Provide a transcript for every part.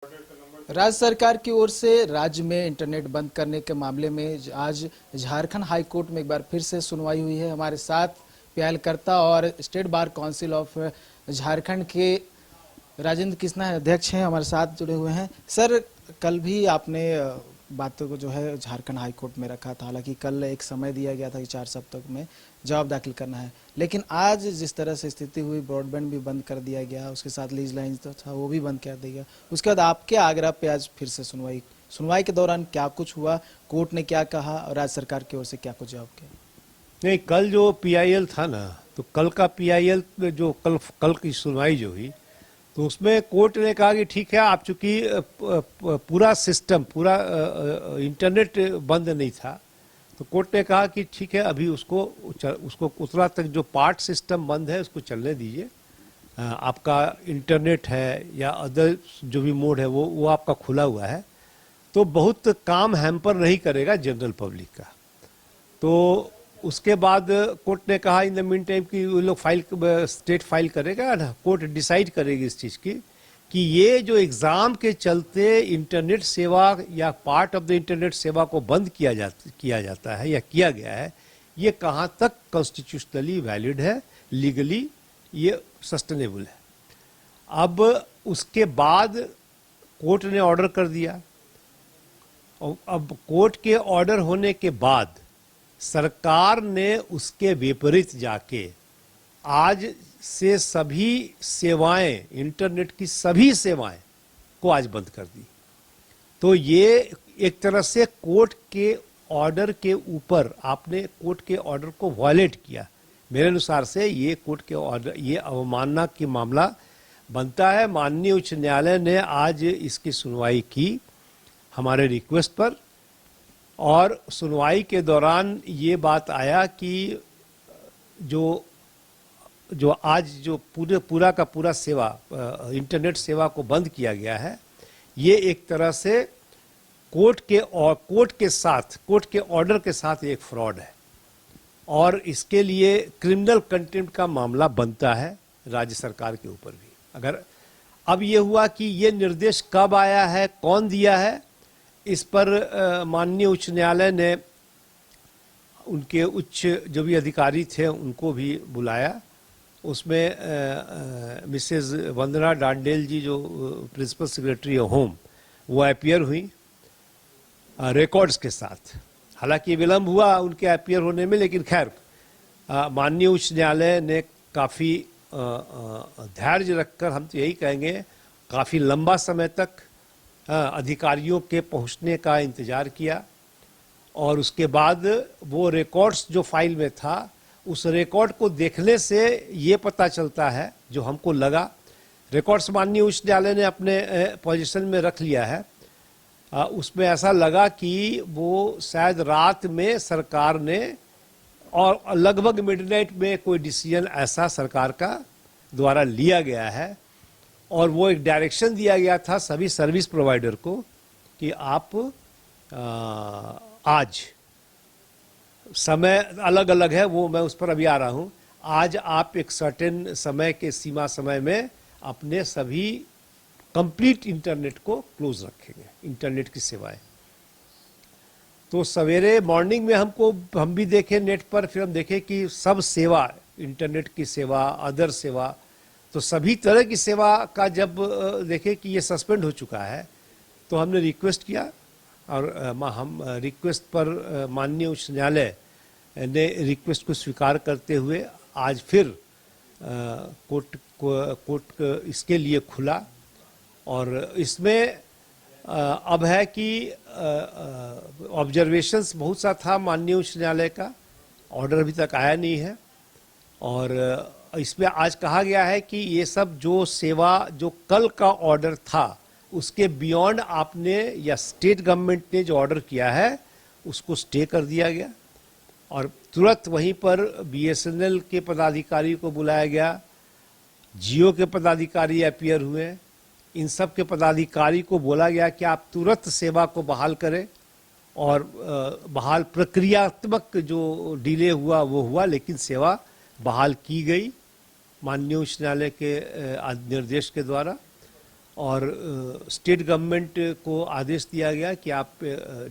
राज्य सरकार की ओर से राज्य में इंटरनेट बंद करने के मामले में आज झारखंड हाई कोर्ट में एक बार फिर से सुनवाई हुई है। हमारे साथ पीएलकर्ता और state bar council of Jharkhand के राजेंद्र कृष्णा अध्यक्ष हैं, हमारे साथ जुड़े हुए हैं। सर, कल भी आपने बातों को जो है झारखंड हाई कोर्ट में रखा था। हालांकि कल एक समय दिया गया था कि 4 सप्ताह में जवाब दाखिल करना है, लेकिन आज जिस तरह से स्थिति हुई, ब्रॉडबैंड भी बंद कर दिया गया, उसके साथ लीज लाइन तो था वो भी बंद कर दिया गया। उसके बाद आपके आग्रह पे आज फिर से सुनवाई के दौरान क्या कुछ हुआ, कोर्ट ने क्या कहा और राज्य सरकार की ओर से क्या कुछ जवाब किया? नहीं, कल जो पीआईएल था ना, तो कल का पीआईएल जो कल की सुनवाई जो हुई, तो उसमें कोर्ट ने कहा कि ठीक है, आप चूंकि पूरा सिस्टम पूरा इंटरनेट बंद नहीं था, तो कोर्ट ने कहा कि ठीक है, अभी उसको उतना तक जो पार्ट सिस्टम बंद है उसको चलने दीजिए। आपका इंटरनेट है या अदर जो भी मोड है वो आपका खुला हुआ है, तो बहुत काम हैम्पर नहीं करेगा जनरल पब्लिक का। तो उसके बाद कोर्ट ने कहा इन द मीन टाइम कि वो लोग स्टेट फाइल करेगा ना, कोर्ट डिसाइड करेगी इस चीज़ की कि ये जो एग्ज़ाम के चलते इंटरनेट सेवा या पार्ट ऑफ द इंटरनेट सेवा को बंद किया जाता है या किया गया है, ये कहाँ तक कॉन्स्टिट्यूशनली वैलिड है, लीगली ये सस्टेनेबल है। अब उसके बाद कोर्ट ने ऑर्डर कर दिया, और अब कोर्ट के ऑर्डर होने के बाद सरकार ने उसके विपरीत जाके आज से सभी सेवाएं, इंटरनेट की सभी सेवाएं को आज बंद कर दी। तो ये एक तरह से कोर्ट के ऑर्डर के ऊपर आपने कोर्ट के ऑर्डर को वायलेट किया। मेरे अनुसार से ये कोर्ट के ऑर्डर, ये अवमानना की मामला बनता है। माननीय उच्च न्यायालय ने आज इसकी सुनवाई की हमारे रिक्वेस्ट पर, और सुनवाई के दौरान ये बात आया कि जो आज जो पूरा का पूरा सेवा, इंटरनेट सेवा को बंद किया गया है, ये एक तरह से कोर्ट के ऑर्डर के साथ एक फ्रॉड है, और इसके लिए क्रिमिनल कंटेम्प्ट का मामला बनता है राज्य सरकार के ऊपर भी। अगर अब ये हुआ कि ये निर्देश कब आया है, कौन दिया है, इस पर माननीय उच्च न्यायालय ने उनके उच्च जो भी अधिकारी थे उनको भी बुलाया। उसमें मिसेस वंदना डांडेल जी, जो प्रिंसिपल सेक्रेटरी होम, वो अपीयर हुई रिकॉर्ड्स के साथ। हालांकि विलंब हुआ उनके अपीयर होने में, लेकिन खैर माननीय उच्च न्यायालय ने काफ़ी धैर्य रखकर, हम तो यही कहेंगे, काफ़ी लंबा समय तक अधिकारियों के पहुंचने का इंतज़ार किया, और उसके बाद वो रिकॉर्ड्स जो फाइल में था, उस रिकॉर्ड को देखने से ये पता चलता है, जो हमको लगा, रिकॉर्ड्स माननीय उच्च न्यायालय ने अपने पोजीशन में रख लिया है, उसमें ऐसा लगा कि वो शायद रात में सरकार ने, और लगभग मिडनाइट में कोई डिसीजन ऐसा सरकार का द्वारा लिया गया है, और वो एक डायरेक्शन दिया गया था सभी सर्विस प्रोवाइडर को कि आप आज समय अलग अलग है, वो मैं उस पर अभी आ रहा हूँ, आज आप एक सर्टेन समय के सीमा समय में अपने सभी कंप्लीट इंटरनेट को क्लोज रखेंगे, इंटरनेट की सेवाएं। तो सवेरे मॉर्निंग में हम भी देखे नेट पर, फिर हम देखे कि सब सेवा, इंटरनेट की सेवा, अदर सेवा, तो सभी तरह की सेवा का जब देखे कि ये सस्पेंड हो चुका है, तो हमने रिक्वेस्ट किया, और हम रिक्वेस्ट पर माननीय उच्च न्यायालय ने रिक्वेस्ट को स्वीकार करते हुए आज फिर कोर्ट इसके लिए खुला। और इसमें अब है कि ऑब्जर्वेशंस बहुत सा था माननीय उच्च न्यायालय का, ऑर्डर अभी तक आया नहीं है, और इसमें आज कहा गया है कि ये सब जो सेवा जो कल का ऑर्डर था, उसके बियॉन्ड आपने या स्टेट गवर्नमेंट ने जो ऑर्डर किया है उसको स्टे कर दिया गया, और तुरंत वहीं पर बीएसएनएल के पदाधिकारी को बुलाया गया, जियो के पदाधिकारी अपीयर हुए, इन सब के पदाधिकारी को बोला गया कि आप तुरंत सेवा को बहाल करें, और बहाल प्रक्रियात्मक जो डिले हुआ वो हुआ, लेकिन सेवा बहाल की गई माननीय उच्च न्यायालय के निर्देश के द्वारा। और स्टेट गवर्नमेंट को आदेश दिया गया कि आप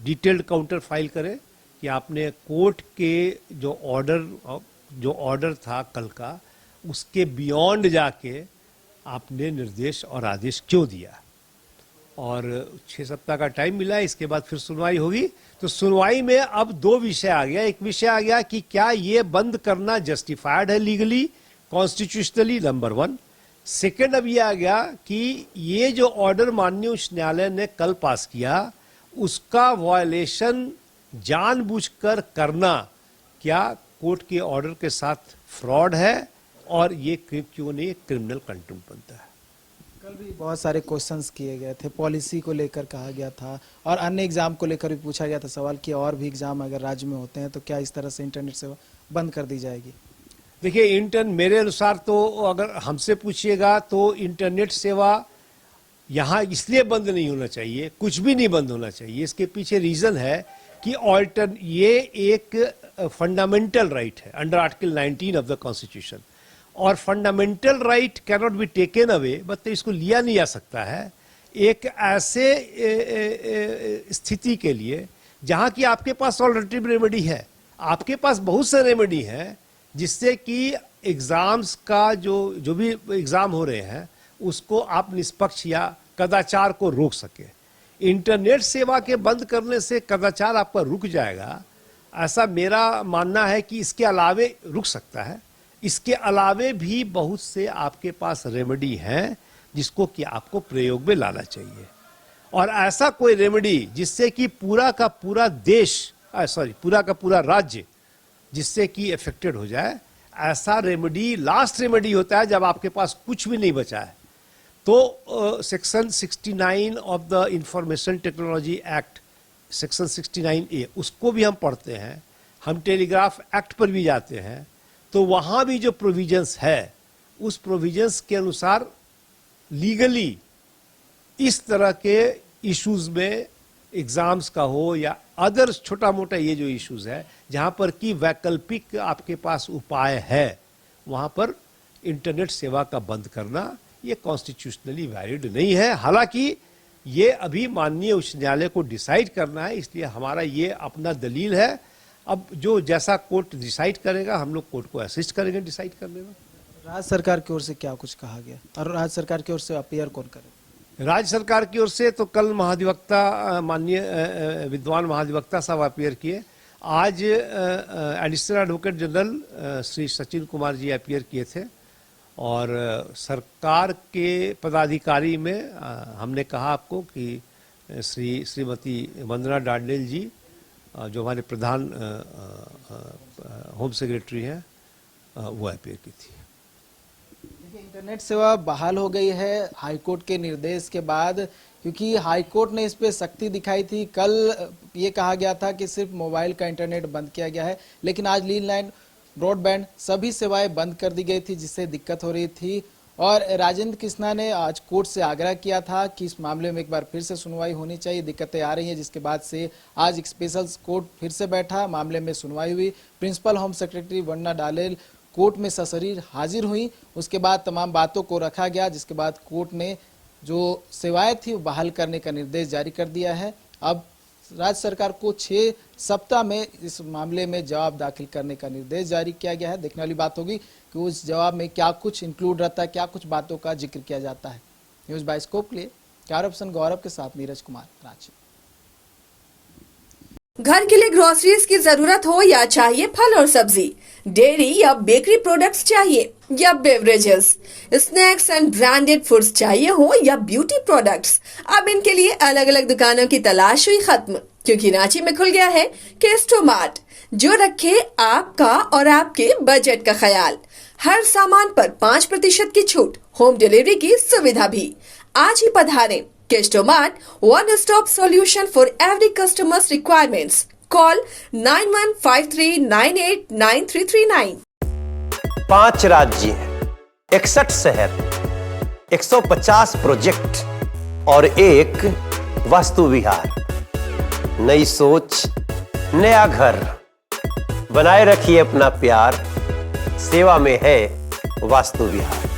डिटेल्ड काउंटर फाइल करें कि आपने कोर्ट के जो ऑर्डर था कल का, उसके बियॉन्ड जाके आपने निर्देश और आदेश क्यों दिया। और 6 सप्ताह का टाइम मिला है, इसके बाद फिर सुनवाई होगी। तो सुनवाई में अब 2 विषय आ गया। एक विषय आ गया कि क्या ये बंद करना जस्टिफाइड है लीगली, कॉन्स्टिट्यूशनली, नंबर 1। सेकेंड अब ये आ गया कि ये जो ऑर्डर माननीय उच्च न्यायालय ने कल पास किया, उसका वायलेशन जानबूझकर करना क्या कोर्ट के ऑर्डर के साथ फ्रॉड है, और ये क्यों नहीं क्रिमिनल कंटेम्प्ट बनता है। कल भी बहुत सारे क्वेश्चंस किए गए थे, पॉलिसी को लेकर कहा गया था और अन्य एग्जाम को लेकर भी पूछा गया था सवाल कि और भी एग्जाम अगर राज्य में होते हैं तो क्या इस तरह से इंटरनेट सेवा बंद कर दी जाएगी। देखिए, मेरे अनुसार तो अगर हमसे पूछिएगा तो इंटरनेट सेवा यहाँ इसलिए बंद नहीं होना चाहिए, कुछ भी नहीं बंद होना चाहिए। इसके पीछे रीजन है कि ये एक फंडामेंटल राइट है under article 19 of the constitution, और fundamental right can not be taken away, मतलब इसको लिया नहीं जा सकता है एक ऐसे स्थिति के लिए जहां कि आपके पास ऑल्टरनेटिव रेमेडी है। आपके पास बहुत से रेमेडी हैं जिससे कि एग्जाम्स का जो भी एग्जाम हो रहे हैं उसको आप निष्पक्ष या कदाचार को रोक सके। इंटरनेट सेवा के बंद करने से कदाचार आपका रुक जाएगा, ऐसा मेरा मानना है कि इसके अलावे रुक सकता है। इसके अलावे भी बहुत से आपके पास रेमेडी हैं जिसको कि आपको प्रयोग में लाना चाहिए, और ऐसा कोई रेमेडी जिससे कि पूरा का पूरा राज्य जिससे कि अफेक्टेड हो जाए, ऐसा रेमेडी लास्ट रेमेडी होता है जब आपके पास कुछ भी नहीं बचा है। तो section 69 of the information technology act, section 69A, उसको भी हम पढ़ते हैं, हम टेलीग्राफ एक्ट पर भी जाते हैं, तो वहाँ भी जो प्रोविजंस है उस प्रोविजंस के अनुसार लीगली इस तरह के इश्यूज में एग्जाम्स का हो या अदर छोटा मोटा ये जो इश्यूज है जहाँ पर कि वैकल्पिक आपके पास उपाय है, वहाँ पर इंटरनेट सेवा का बंद करना ये कॉन्स्टिट्यूशनली वैलिड नहीं है। हालांकि ये अभी माननीय उच्च न्यायालय को डिसाइड करना है, इसलिए हमारा ये अपना दलील है। अब जो जैसा कोर्ट डिसाइड करेगा हम लोग कोर्ट को असिस्ट करेंगे डिसाइड करने में। राज्य सरकार की ओर से क्या कुछ कहा गया और राज्य सरकार की ओर से अपीयर कौन करे? राज्य सरकार की ओर से तो कल महाधिवक्ता माननीय विद्वान महाधिवक्ता साहब अपीयर किए। आज additional advocate general Shri Sachin Kumar ji appear किए थे, और सरकार के पदाधिकारी में हमने कहा आपको कि श्रीमती वंदना डांडेल जी जो हमारे प्रधान होम सेक्रेटरी हैं वो अपीयर की थी। देखिए, इंटरनेट सेवा बहाल हो गई है हाईकोर्ट के निर्देश के बाद, क्योंकि हाईकोर्ट ने इस पे सख्ती दिखाई थी। कल ये कहा गया था कि सिर्फ मोबाइल का इंटरनेट बंद किया गया है, लेकिन आज लैंडलाइन, ब्रॉडबैंड सभी सेवाएं बंद कर दी गई थी जिससे दिक्कत हो रही थी। और राजेंद्र कृष्णा ने आज कोर्ट से आग्रह किया था कि इस मामले में एक बार फिर से सुनवाई होनी चाहिए, दिक्कतें आ रही हैं, जिसके बाद से आज एक स्पेशल कोर्ट फिर से बैठा, मामले में सुनवाई हुई। प्रिंसिपल होम सेक्रेटरी वंदना डांडेल कोर्ट में सशरीर हाजिर हुई, उसके बाद तमाम बातों को रखा गया, जिसके बाद कोर्ट ने जो सेवाएं थी वो बहाल करने का निर्देश जारी कर दिया है। अब राज्य सरकार को 6 सप्ताह में इस मामले में जवाब दाखिल करने का निर्देश जारी किया गया है। देखने वाली बात होगी कि उस जवाब में क्या कुछ इंक्लूड रहता है, क्या कुछ बातों का जिक्र किया जाता है। न्यूज़ बाइस्कोप के लिए कैमरापर्सन गौरव के साथ नीरज कुमार, रांची। घर के लिए ग्रोसरीज की जरूरत हो या चाहिए फल और सब्जी, डेयरी या बेकरी प्रोडक्ट्स चाहिए या beverages, snacks and branded foods चाहिए हो या ब्यूटी प्रोडक्ट्स, अब इनके लिए अलग अलग दुकानों की तलाश हुई खत्म, क्योंकि रांची में खुल गया है केस्टोमार्ट, जो रखे आपका और आपके बजट का ख्याल। हर सामान पर 5% की छूट, होम डिलीवरी की सुविधा भी। आज ही पधारें। केस्टोमार्ट, one stop solution for every customer's requirements. Call 9153989339. 5 राज्य, 61 शहर, 150 प्रोजेक्ट और एक वास्तु विहार। नई सोच, नया घर। बनाए रखिए अपना प्यार, सेवा में है वास्तु विहार।